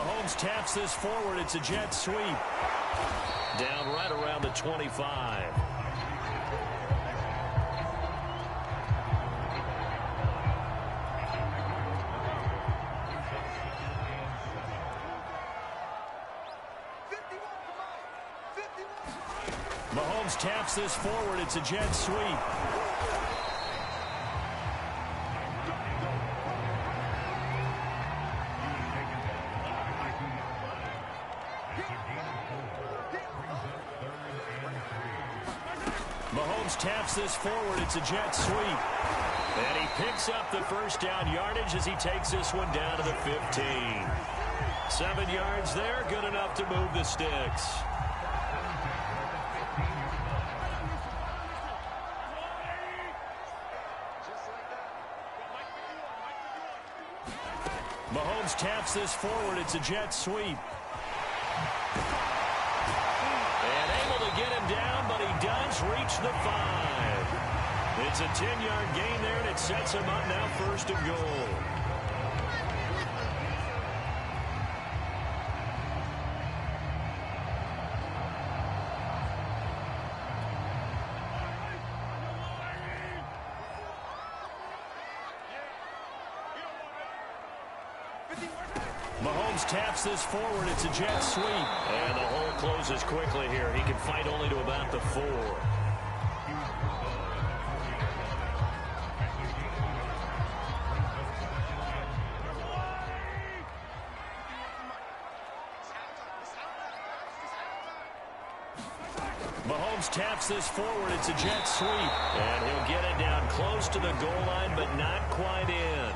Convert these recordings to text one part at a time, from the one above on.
Mahomes taps this forward. It's a jet sweep. Down right around the 25. Mahomes taps this forward. It's a jet sweep. Mahomes taps this forward. It's a jet sweep. And he picks up the first down yardage as he takes this one down to the 15. 7 yards there, good enough to move the sticks. Mahomes taps this forward. It's a jet sweep. And able to get him down, but he does reach the 5. It's a 10-yard gain there, and it sets him up now 1st and goal. Mahomes taps this forward. It's a jet sweep. And the hole closes quickly here. He can fight only to about the 4. Mahomes taps this forward. It's a jet sweep. And he'll get it down close to the goal line, but not quite in.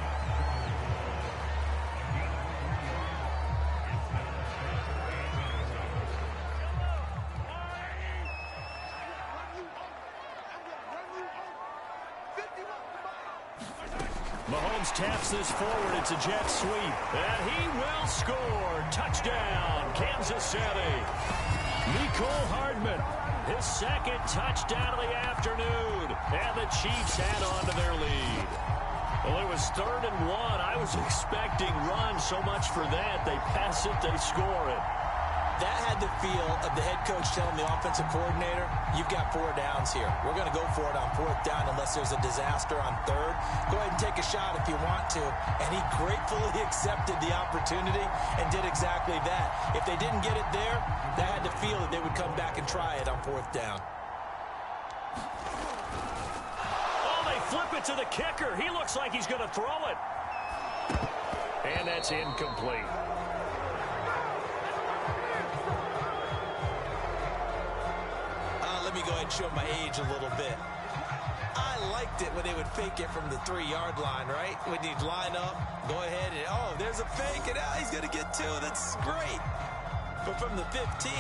Mahomes taps this forward. It's a jet sweep. And he will score. Touchdown, Kansas City. Mecole Hardman, his 2nd touchdown of the afternoon. And the Chiefs add on to their lead. Well, it was 3rd and 1. I was expecting runs, so much for that. They pass it, they score it. That had the feel of the head coach telling the offensive coordinator, you've got 4 downs here. We're going to go for it on 4th down unless there's a disaster on 3rd. Go ahead and take a shot if you want to. And he gratefully accepted the opportunity and did exactly that. If they didn't get it there, that had the feel that they would come back and try it on 4th down. Oh, they flip it to the kicker. He looks like he's going to throw it. And that's incomplete. Let me go ahead and show my age a little bit. I liked it when they would fake it from the 3-yard line, right? When you'd line up, go ahead and, oh, there's a fake, and he's going to get 2. That's great. But from the 15,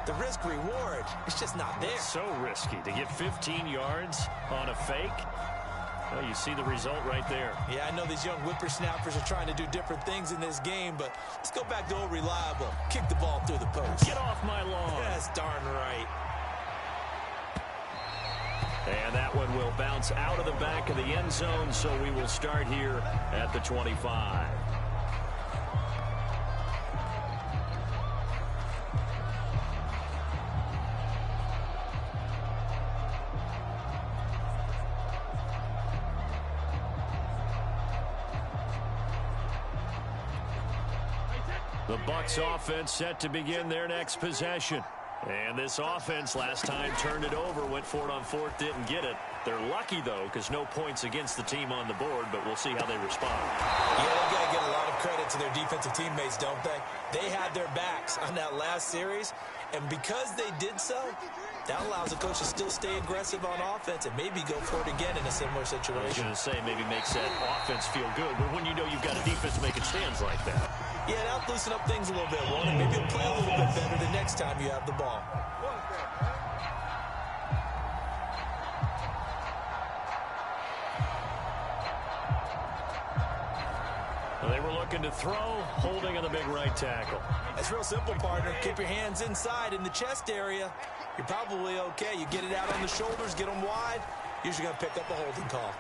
the risk-reward, it's just not there. It's so risky to get 15 yards on a fake. Well, you see the result right there. Yeah, I know these young whippersnappers are trying to do different things in this game, but let's go back to old reliable. Kick the ball through the post. Get off my lawn. That's darn right. And that one will bounce out of the back of the end zone, so we will start here at the 25. The Bucs offense set to begin their next possession. And this offense last time turned it over, went for it on 4th, didn't get it. They're lucky, though, because no points against the team on the board, but we'll see how they respond. Yeah, they've got to get a lot of credit to their defensive teammates, don't they? They had their backs on that last series, and because they did so, that allows the coach to still stay aggressive on offense and maybe go for it again in a similar situation. I was going to say maybe makes that offense feel good, but when you know you've got a defense making stands like that. Yeah, that'll loosen up things a little bit, won't it? Maybe you'll play a little bit better the next time you have the ball. Well, they were looking to throw, holding on the big right tackle. It's real simple, partner. Keep your hands inside in the chest area. You're probably okay. You get it out on the shoulders, get them wide. Usually going to pick up a holding call.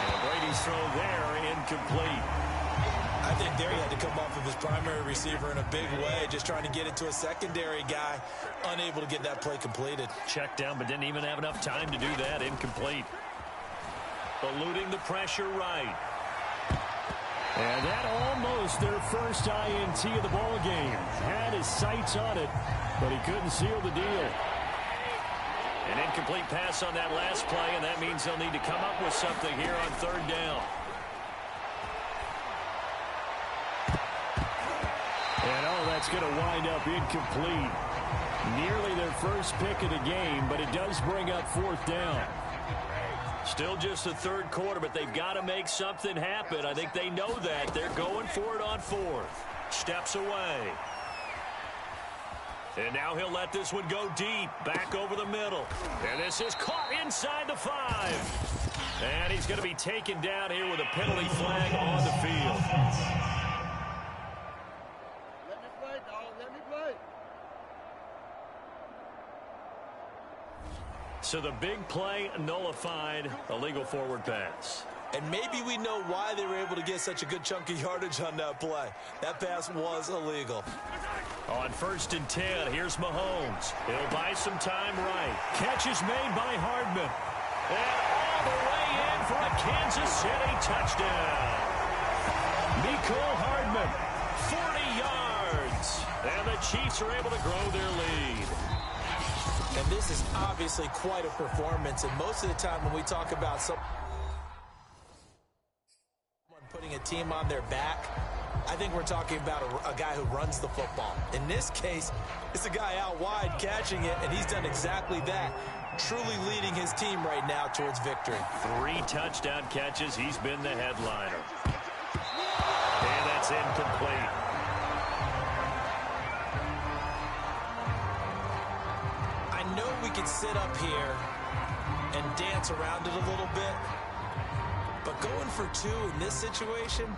And Brady's throw there, incomplete. I I think there he had to come off of his primary receiver in a big way, just trying to get it to a secondary guy, unable to get that play completed. Checked down, but didn't even have enough time to do that. Incomplete. Eluding the pressure right. And that almost their first INT of the ball game. Had his sights on it, but he couldn't seal the deal. An incomplete pass on that last play, and that means they'll need to come up with something here on third down. And that's going to wind up incomplete. Nearly their first pick of the game, but it does bring up fourth down. Still just the third quarter, but they've got to make something happen. I think they know that. They're going for it on fourth. Steps away. And now he'll let this one go deep, back over the middle. And this is caught inside the 5. And he's going to be taken down here with a penalty flag on the field. Let me play, dog. Let me play. So the big play nullified, illegal forward pass. And maybe we know why they were able to get such a good chunk of yardage on that play. That pass was illegal. On 1st and 10, here's Mahomes. He'll buy some time right. Catch is made by Hardman. And all the way in for a Kansas City touchdown. Nicole Hardman, 40 yards. And the Chiefs are able to grow their lead. And this is obviously quite a performance. And most of the time when we talk about someone putting a team on their back, I think we're talking about a guy who runs the football. In this case, it's a guy out wide catching it, and he's done exactly that, truly leading his team right now towards victory. 3 touchdown catches. He's been the headliner. And that's incomplete. I know we could sit up here and dance around it a little bit, but going for 2 in this situation,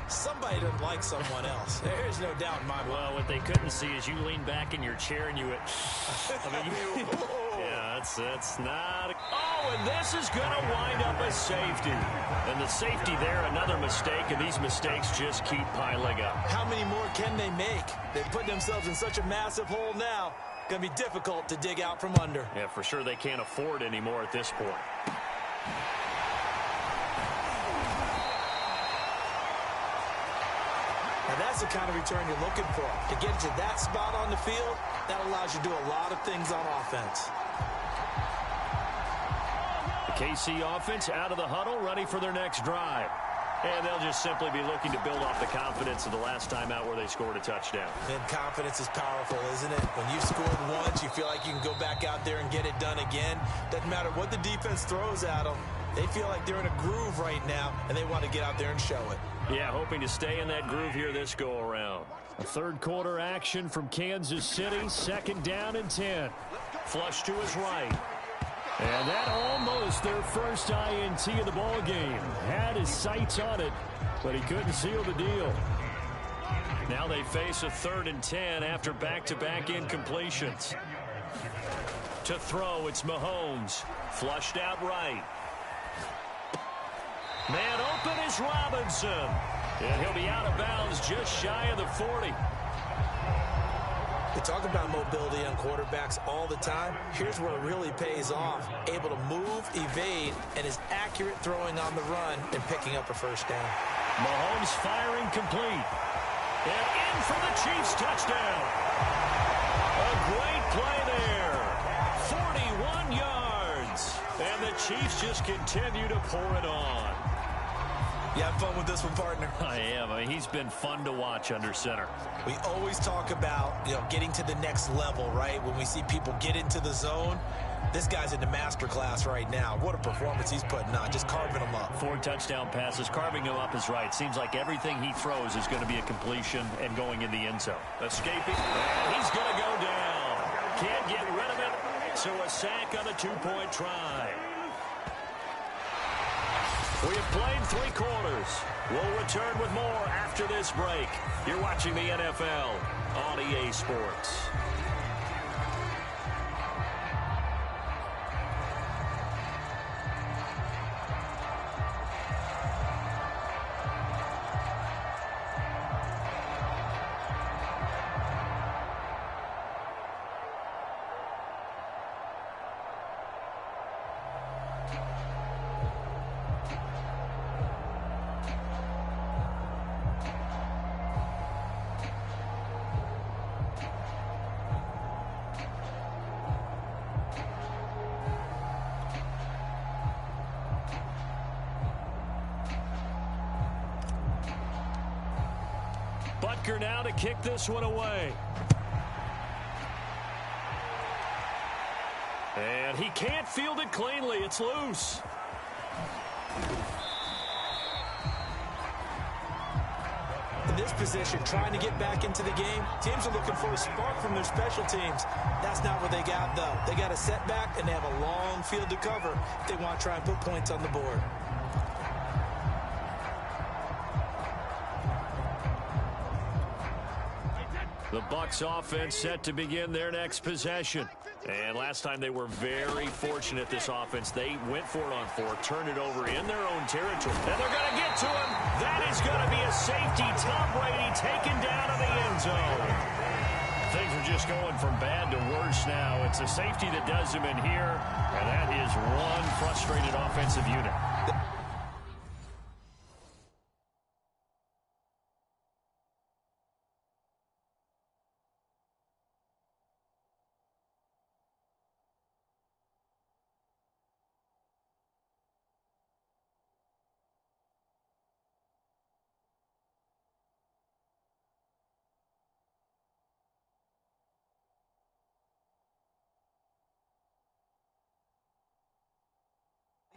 somebody doesn't like someone else. There's no doubt in my mind. Well, what they couldn't see is you lean back in your chair and you went, yeah, that's not. Oh, and this is going to wind up a safety. And the safety there, another mistake, and these mistakes just keep piling up. How many more can they make? They've put themselves in such a massive hole now. Going to be difficult to dig out from under. Yeah, for sure they can't afford anymore at this point. Now that's the kind of return you're looking for. To get to that spot on the field, that allows you to do a lot of things on offense. The KC offense out of the huddle, ready for their next drive. And they'll just simply be looking to build off the confidence of the last time out where they scored a touchdown. And confidence is powerful, isn't it? When you've scored once, you feel like you can go back out there and get it done again. Doesn't matter what the defense throws at them. They feel like they're in a groove right now, and they want to get out there and show it. Yeah, hoping to stay in that groove here this go-around. A third quarter action from Kansas City, 2nd down and 10. Flush to his right. And that almost their first INT of the ball game. Had his sights on it, but he couldn't seal the deal. Now they face a 3rd and 10 after back-to-back incompletions. To throw, it's Mahomes. Flushed out right. Man open is Robinson. And he'll be out of bounds just shy of the 40. We talk about mobility on quarterbacks all the time. Here's where it really pays off. Able to move, evade, and is accurate throwing on the run and picking up a first down. Mahomes firing complete. And in for the Chiefs touchdown. A great play there. 41 yards. And the Chiefs just continue to pour it on. You have fun with this one, partner? I am. I mean, he's been fun to watch under center. We always talk about, getting to the next level, right? When we see people get into the zone, this guy's in the master class right now. What a performance he's putting on, just carving them up. 4 touchdown passes, carving him up is right. Seems like everything he throws is going to be a completion and going in the end zone. Escaping, and he's going to go down. Can't get rid of it, so a sack on a 2-point try. We have played 3 quarters. We'll return with more after this break. You're watching the NFL on EA Sports. Butker now to kick this one away. And he can't field it cleanly. It's loose. In this position, trying to get back into the game, teams are looking for a spark from their special teams. That's not what they got, though. They got a setback, and they have a long field to cover if they want to try and put points on the board. The Bucs offense set to begin their next possession. And last time they were very fortunate, this offense. They went for it on 4, turned it over in their own territory. And they're going to get to him. That is going to be a safety. Tom Brady taken down in the end zone. Things are just going from bad to worse now. It's a safety that does him in here. And that is one frustrated offensive unit.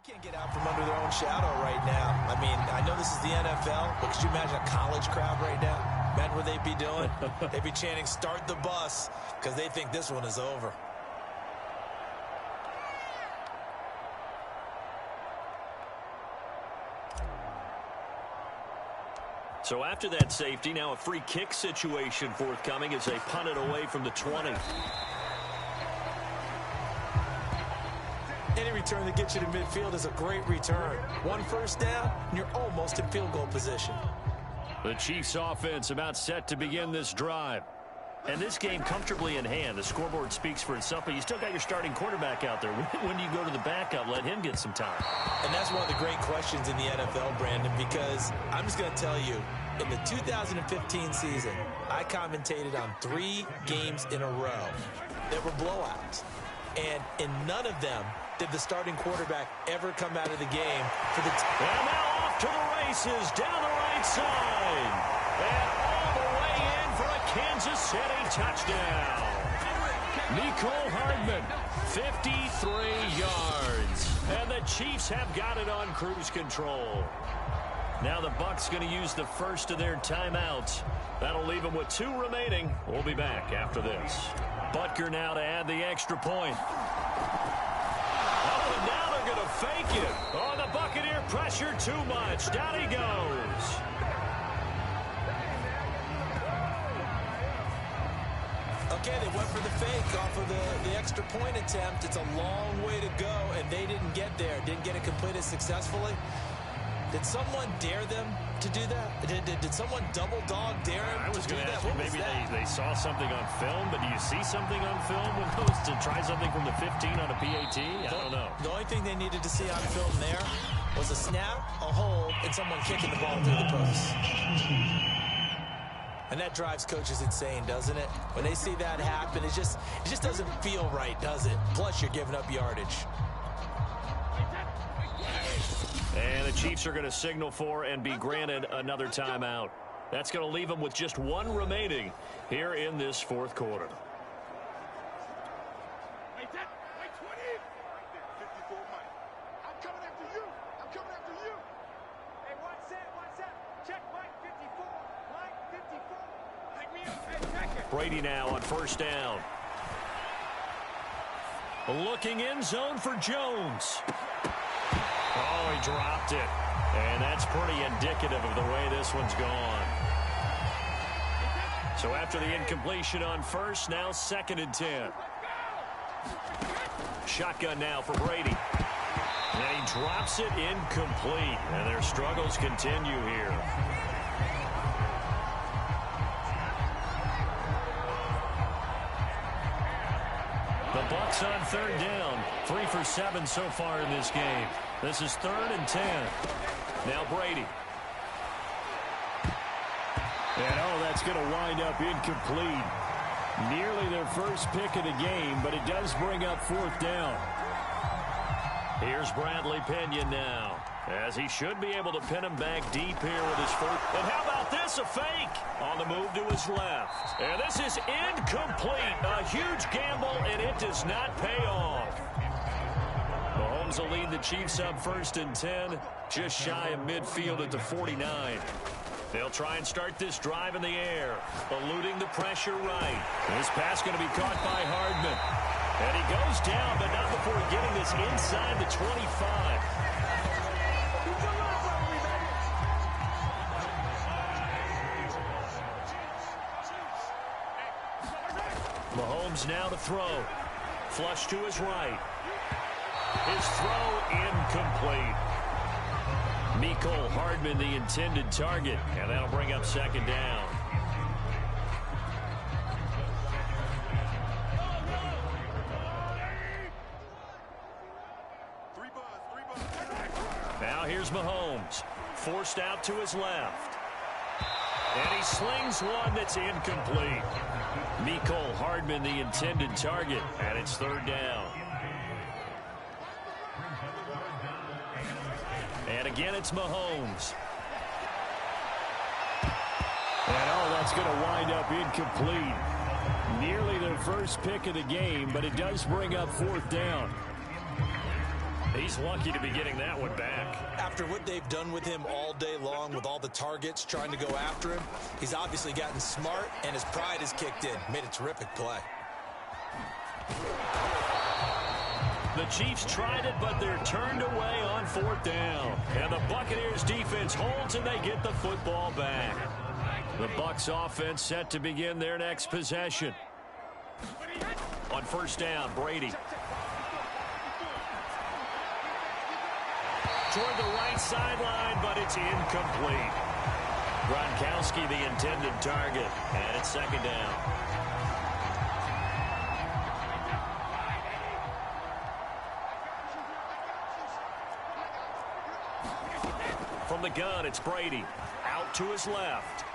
Can't get out from under their own shadow right now. I mean, I know this is the NFL, but could you imagine a college crowd right now? Imagine what they'd be doing. They'd be chanting, "Start the bus," because they think this one is over. So after that safety, now a free kick situation forthcoming as they punt it away from the 20. Any return that gets you to midfield is a great return. One first down, and you're almost in field goal position. The Chiefs offense about set to begin this drive. And this game comfortably in hand. The scoreboard speaks for itself, but you still got your starting quarterback out there. When do you go to the backup? Let him get some time. And that's one of the great questions in the NFL, Brandon, because I'm just going to tell you, in the 2015 season, I commentated on 3 games in a row that were blowouts. And in none of them did the starting quarterback ever come out of the game for the team. And now off to the races down the right side. And all the way in for a Kansas City touchdown. Nicole Hardman, 53 yards. And the Chiefs have got it on cruise control. Now the Bucs going to use the first of their timeouts. That'll leave them with 2 remaining. We'll be back after this. Butker now to add the extra point. Oh, and now they're going to fake it. Oh, the Buccaneer pressure too much. Down he goes. Okay, they went for the fake off of the extra point attempt. It's a long way to go, and they didn't get there. Didn't get it completed successfully. Did someone dare them to do that? Did someone double dog dare them to do that? I was going to ask you, maybe they saw something on film, but do you see something on film when those to try something from the 15 on a PAT? I don't know. The only thing they needed to see on film there was a snap, a hold, and someone kicking the ball through the post. And that drives coaches insane, doesn't it? When they see that happen, it just doesn't feel right, does it? Plus, you're giving up yardage. And the Chiefs are going to signal for and be granted another timeout. That's going to leave them with just 1 remaining here in this 4th quarter. Wait, 20. I'm coming after you. Hey, one set. Check Mike 54. Mike 54. Take me up. Hey, check it. Brady now on 1st down. Looking end zone for Jones. Oh, he dropped it. And that's pretty indicative of the way this one's gone. So after the incompletion on 1st, now 2nd and 10. Shotgun now for Brady. And he drops it incomplete. And their struggles continue here. The Bucs on 3rd down. 3 for 7 so far in this game. This is 3rd and 10. Now Brady. And that's going to wind up incomplete. Nearly their first pick of the game, but it does bring up 4th down. Here's Bradley Pinion now, as he should be able to pin him back deep here with his foot. And how about this, a fake on the move to his left. And this is incomplete. A huge gamble, and it does not pay off. Mahomes will lead the Chiefs up 1st and 10, just shy of midfield at the 49. They'll try and start this drive in the air, eluding the pressure right. This pass going to be caught by Hardman. And he goes down, but not before getting this inside the 25. Mahomes now to throw. Flush to his right. His throw incomplete. Mecole Hardman, the intended target, and that'll bring up 2nd down. Now here's Mahomes, forced out to his left. And he slings one that's incomplete. Mecole Hardman, the intended target, and it's 3rd down. And again, it's Mahomes. And that's going to wind up incomplete. Nearly their first pick of the game, but it does bring up 4th down. He's lucky to be getting that one back. After what they've done with him all day long, with all the targets trying to go after him, he's obviously gotten smart, and his pride has kicked in. Made a terrific play. The Chiefs tried it, but they're turned away on 4th down. And the Buccaneers defense holds, and they get the football back. The Bucs offense set to begin their next possession. On 1st down, Brady. Toward the right sideline, but it's incomplete. Gronkowski, the intended target, and it's 2nd down. From the gun, it's Brady. Out to his left.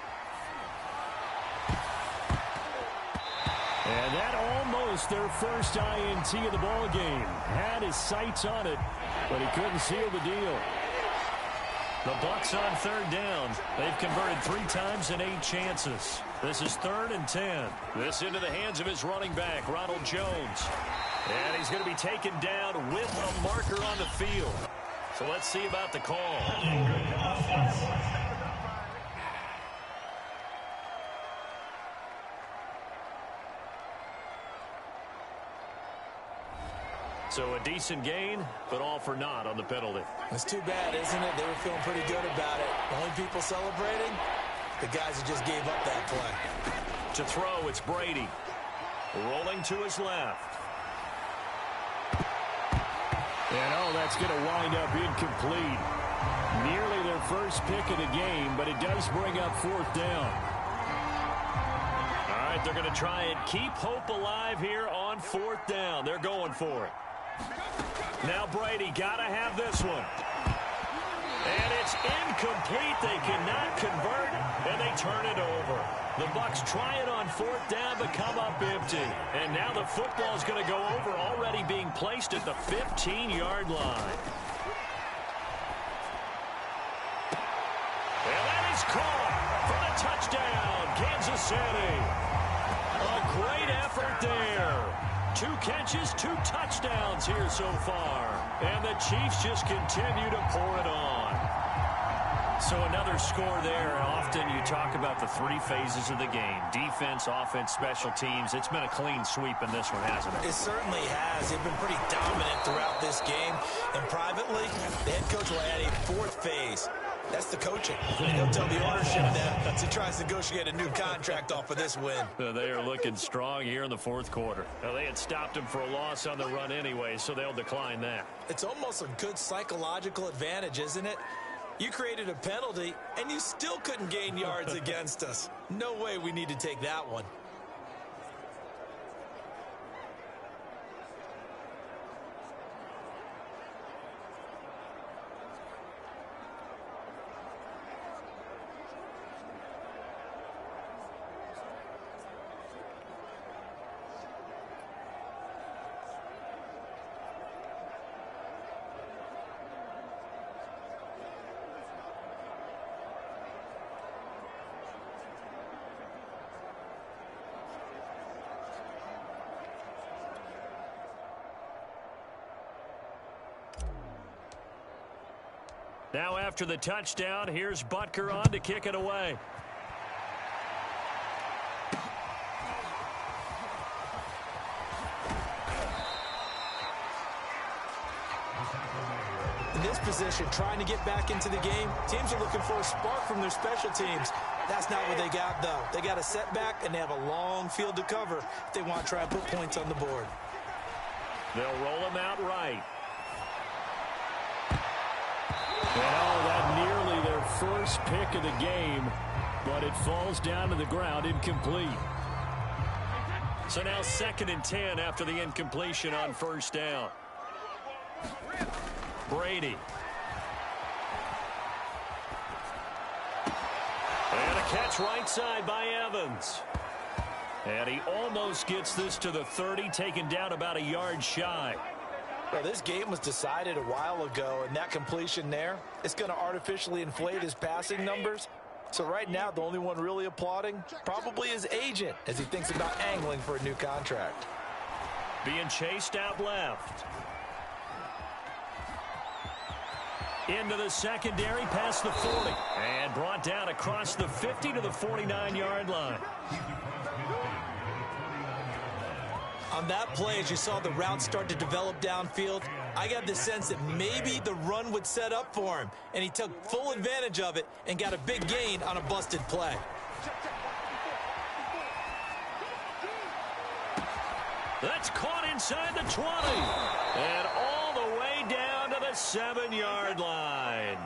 And that almost their first INT of the ball game. Had his sights on it, but he couldn't seal the deal. The Bucs on 3rd down. They've converted 3 times in 8 chances. This is 3rd and 10. This into the hands of his running back, Ronald Jones. And he's going to be taken down with a marker on the field. So let's see about the call. So a decent gain, but all for naught on the penalty. It's too bad, isn't it? They were feeling pretty good about it. The only people celebrating, the guys who just gave up that play. To throw, it's Brady. Rolling to his left. And that's going to wind up incomplete. Nearly their first pick of the game, but it does bring up 4th down. All right, they're going to try and keep hope alive here on 4th down. They're going for it. Now Brady got to have this one. And it's incomplete. They cannot convert, and they turn it over. The Bucs try it on 4th down, but come up empty. And now the football is going to go over, already being placed at the 15-yard line. And that is caught for the touchdown, Kansas City. A great effort there. 2 catches, 2 touchdowns here so far. And the Chiefs just continue to pour it on. So another score there. Often you talk about the 3 phases of the game. Defense, offense, special teams. It's been a clean sweep in this one, hasn't it? It certainly has. They've been pretty dominant throughout this game. And privately, the head coach will add a 4th phase. That's the coaching. And he'll tell the ownership that as he tries to negotiate a new contract off of this win. They are looking strong here in the 4th quarter. Now, they had stopped him for a loss on the run anyway, so they'll decline that. It's almost a good psychological advantage, isn't it? You created a penalty, and you still couldn't gain yards against us. No way we need to take that one. Now after the touchdown, here's Butker on to kick it away. In this position, trying to get back into the game, teams are looking for a spark from their special teams. That's not what they got, though. They got a setback, and they have a long field to cover if they want to try and put points on the board. They'll roll him out right. Oh, that nearly their first pick of the game, but it falls down to the ground incomplete. So now 2nd and 10 after the incompletion on first down. Brady. And a catch right side by Evans. And he almost gets this to the 30, taken down about a yard shy. Well, this game was decided a while ago, and that completion there, it's going to artificially inflate his passing numbers. So right now, the only one really applauding probably his agent as he thinks about angling for a new contract. Being chased out left. Into the secondary, past the 40. And brought down across the 50 to the 49-yard line. On that play, as you saw the route start to develop downfield, I got the sense that maybe the run would set up for him, and he took full advantage of it and got a big gain on a busted play. That's caught inside the 20. And all the way down to the 7-yard line.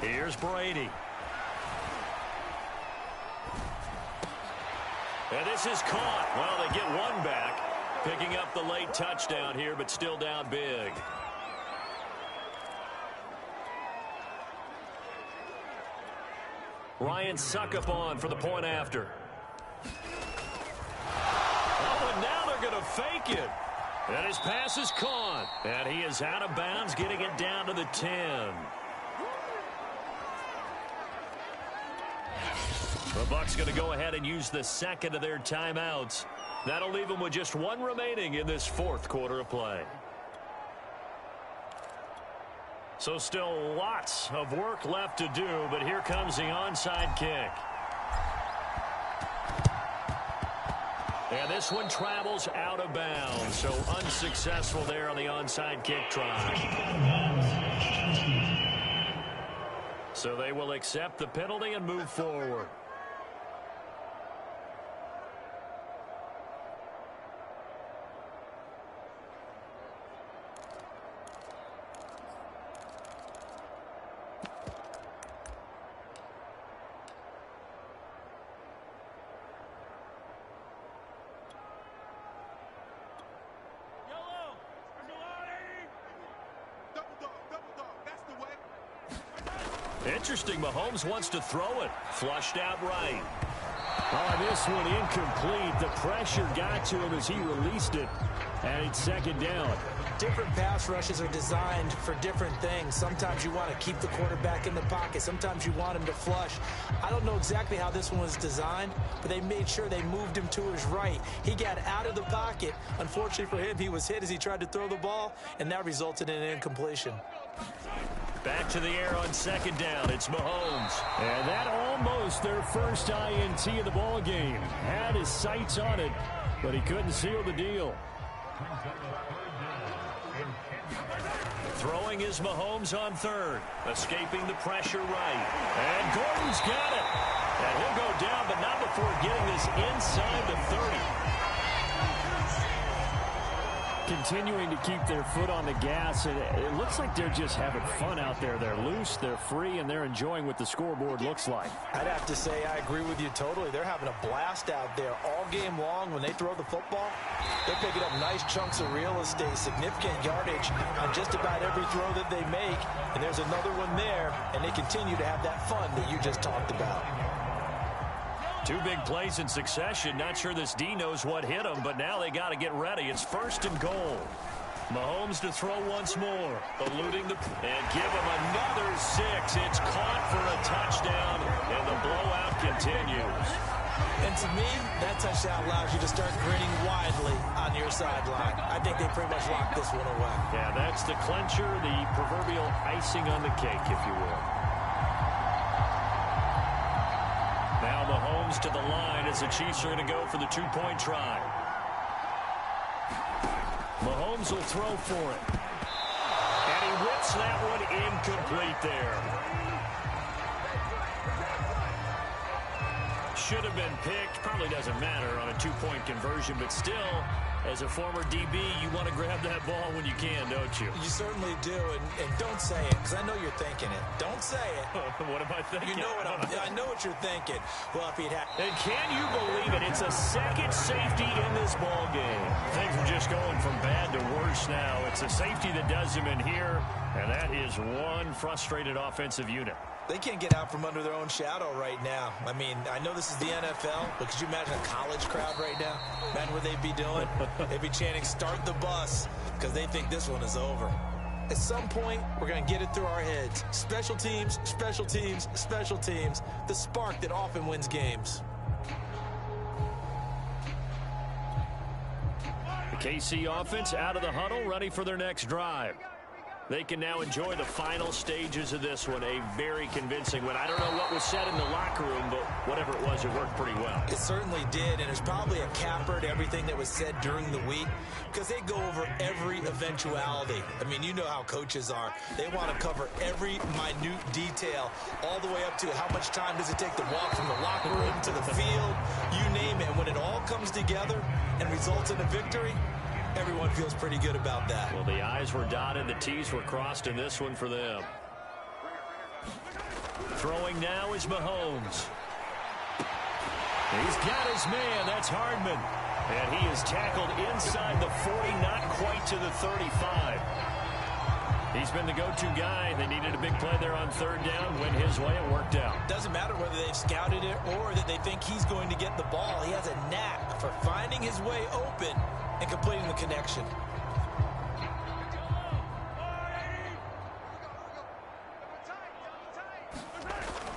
Here's Brady. And this is caught. Well, they get one back, picking up the late touchdown here, but still down big. Ryan Suckup on for the point after. Oh, and now they're going to fake it. And his pass is caught. And he is out of bounds, getting it down to the 10. The Bucs going to go ahead and use the second of their timeouts. That'll leave them with just one remaining in this 4th quarter of play. So still lots of work left to do, but here comes the onside kick. And this one travels out of bounds, so unsuccessful there on the onside kick try. So they will accept the penalty and move forward. Interesting, Mahomes wants to throw it. Flushed out right. Oh, this one incomplete. The pressure got to him as he released it. And it's 2nd down. Different pass rushes are designed for different things. Sometimes you want to keep the quarterback in the pocket. Sometimes you want him to flush. I don't know exactly how this one was designed, but they made sure they moved him to his right. He got out of the pocket. Unfortunately for him, he was hit as he tried to throw the ball, and that resulted in an incompletion. Back to the air on 2nd down. It's Mahomes. And that almost their first INT of the ball game. Had his sights on it, but he couldn't seal the deal. Throwing is Mahomes on 3rd. Escaping the pressure right. And Gordon's got it. And he'll go down, but not before getting this inside the 30. Continuing to keep their foot on the gas, and it looks like they're just having fun out there. They're loose, they're free, and they're enjoying what the scoreboard looks like. I'd have to say I agree with you totally. They're having a blast out there all game long. When they throw the football, they're picking up nice chunks of real estate, significant yardage on just about every throw that they make. And there's another one there, and they continue to have that fun that you just talked about. 2 big plays in succession. Not sure this D knows what hit him, but now they got to get ready. It's 1st and goal. Mahomes to throw once more. Eluding the... And give him another 6. It's caught for a touchdown, and the blowout continues. And to me, that touchdown allows you to start grinning widely on your sideline. I think they pretty much locked this one away. Yeah, that's the clincher, the proverbial icing on the cake, if you will. Now Mahomes to the line as the Chiefs are going to go for the two-point try. Mahomes will throw for it. And he whips that one incomplete there. Should have been picked. Probably doesn't matter on a two-point conversion, but still, as a former DB, you want to grab that ball when you can, don't you? You certainly do, and don't say it, because I know you're thinking it. Don't say it. What am I thinking? You know what I know what you're thinking. Well, if he'd had... And can you believe it? It's a second safety in this ball game. Things are just going from bad to worse now. It's a safety that does him in here, and that is one frustrated offensive unit. They can't get out from under their own shadow right now. I mean, I know this is the NFL, but could you imagine a college crowd right now? Imagine what they'd be doing. They'd be chanting, "Start the bus," because they think this one is over. At some point, we're going to get it through our heads. Special teams, special teams, special teams. The spark that often wins games. The KC offense out of the huddle, ready for their next drive. They can now enjoy the final stages of this one. A very convincing one. I don't know what was said in the locker room, but whatever it was, it worked pretty well. It certainly did, and there's probably a capper to everything that was said during the week because they go over every eventuality. I mean, you know how coaches are. They want to cover every minute detail all the way up to how much time does it take to walk from the locker room to the field, you name it. And when it all comes together and results in a victory, everyone feels pretty good about that. Well, the I's were dotted, the T's were crossed in this one for them. Throwing now is Mahomes. He's got his man. That's Hardman. And he is tackled inside the 40, not quite to the 35. He's been the go-to guy. They needed a big play there on third down. Went his way. It worked out. Doesn't matter whether they've scouted it or that they think he's going to get the ball. He has a knack for finding his way open and completing the connection.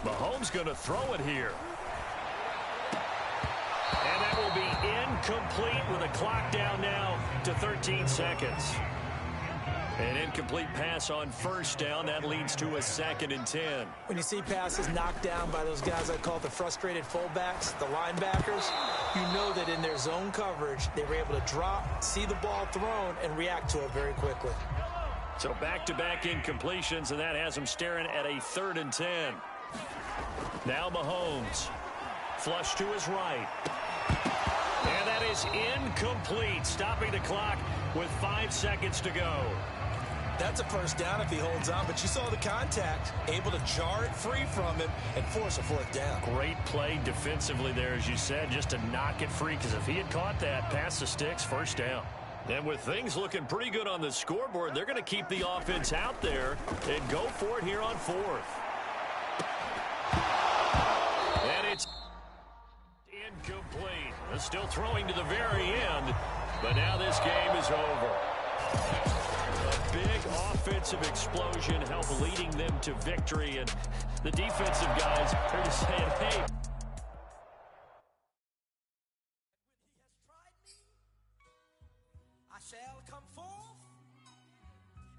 Mahomes going to throw it here. And that will be incomplete with a clock down now to 13 seconds. An incomplete pass on first down. That leads to a 2nd and 10. When you see passes knocked down by those guys I call the frustrated fullbacks, the linebackers, you know that in their zone coverage, they were able to drop, see the ball thrown, and react to it very quickly. So back-to-back incompletions, and that has them staring at a 3rd and 10. Now Mahomes. Flush to his right. And that is incomplete, stopping the clock with 5 seconds to go. That's a first down if he holds on, but you saw the contact, able to jar it free from him and force a 4th down. Great play defensively there, as you said, just to knock it free, because if he had caught that, past the sticks, first down. And with things looking pretty good on the scoreboard, they're going to keep the offense out there and go for it here on 4th. And it's incomplete. They're still throwing to the very end, but now this game is over. A big offensive explosion helped leading them to victory, and the defensive guys are just saying, hey. I shall come forth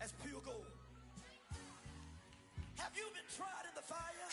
as pure gold. Have you been tried in the fire?